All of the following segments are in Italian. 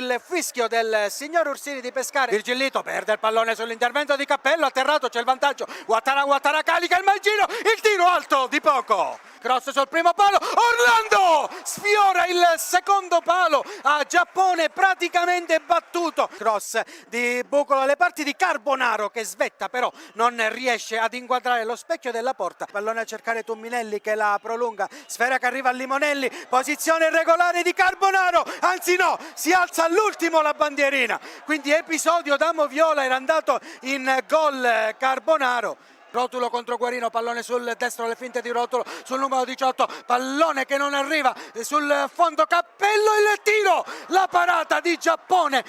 il fischio del signor Ursini di Pescara. Virgillito perde il pallone sull'intervento di Cappello, atterrato, c'è il vantaggio. Ouattara carica il Malgino, il tiro alto di poco. Cross sul primo palo, Orlando sfiora il secondo palo, a Giappone praticamente battuto. Cross di Bucolo alle parti di Carbonaro che svetta, però non riesce ad inquadrare lo specchio della porta. Pallone a cercare Tumminelli che la prolunga, sfera che arriva a Limonelli, posizione irregolare di Carbonaro, anzi no, si alza all'ultimo la bandierina, quindi episodio da Moviola, era andato in gol Carbonaro. Rotulo contro Guarino, pallone sul destro, le finte di Rotulo sul numero 18, pallone che non arriva sul fondo, Cappello, il tiro, la parata di Giappone.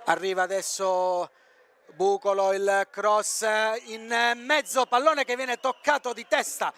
Arriva adesso Bucolo, il cross in mezzo, pallone che viene toccato di testa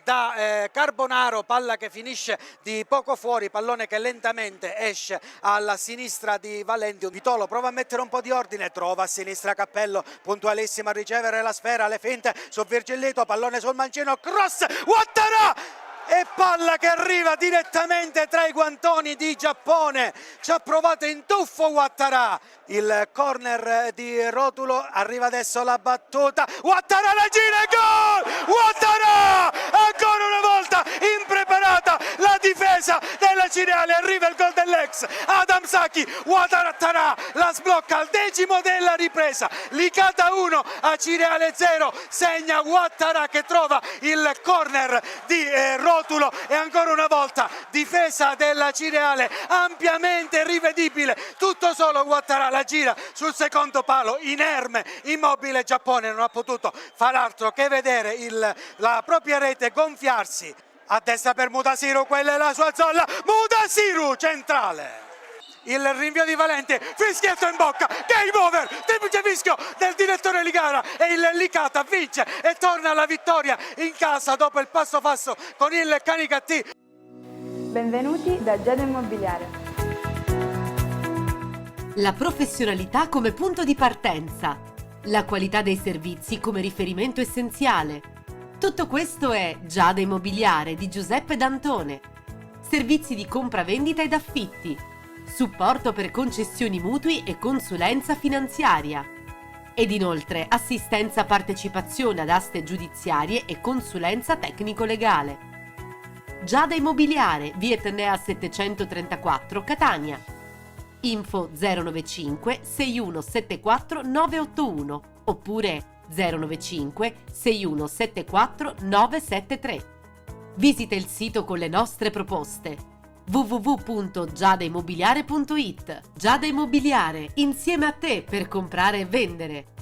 da Carbonaro, palla che finisce di poco fuori, pallone che lentamente esce alla sinistra di Valenti. Vitolo prova a mettere un po' di ordine, trova a sinistra Cappello, puntualissimo a ricevere la sfera, le finte su Virgillito, pallone sul mancino, cross, Ouattara! E palla che arriva direttamente tra i guantoni di Giappone, ci ha provato in tuffo Ouattara. Il corner di Rotulo, arriva adesso la battuta, Ouattara la gira e gol! Ouattara! Ancora una volta impreparata la difesa della Cireale, arriva il gol dell'ex Adam Sacchi, Ouattara la sblocca al 10° della ripresa, Licata 1 a Cireale 0, segna Ouattara che trova il corner di Rotulo e ancora una volta difesa della Cireale ampiamente rivedibile, tutto solo Ouattara la gira sul secondo palo, inerme, immobile. Giappone non ha potuto far altro che vedere la propria rete gonfiarsi. A destra per Mudasiru, quella è la sua zona, Mudasiru centrale. Il rinvio di Valenti, fischietto in bocca, game over, triplice fischio del direttore Ligara e il Licata vince e torna alla vittoria in casa dopo il passo falso con il Canicattì. Benvenuti da Giada Immobiliare. La professionalità come punto di partenza, la qualità dei servizi come riferimento essenziale. Tutto questo è Giada Immobiliare di Giuseppe D'Antone. Servizi di compra-vendita ed affitti, supporto per concessioni mutui e consulenza finanziaria. Ed inoltre assistenza partecipazione ad aste giudiziarie e consulenza tecnico-legale. Giada Immobiliare, via Etnea 734, Catania. Info 095 6174 981 oppure 095 6174 973. Visita il sito con le nostre proposte www.giadaimmobiliare.it. Giada Immobiliare, insieme a te per comprare e vendere.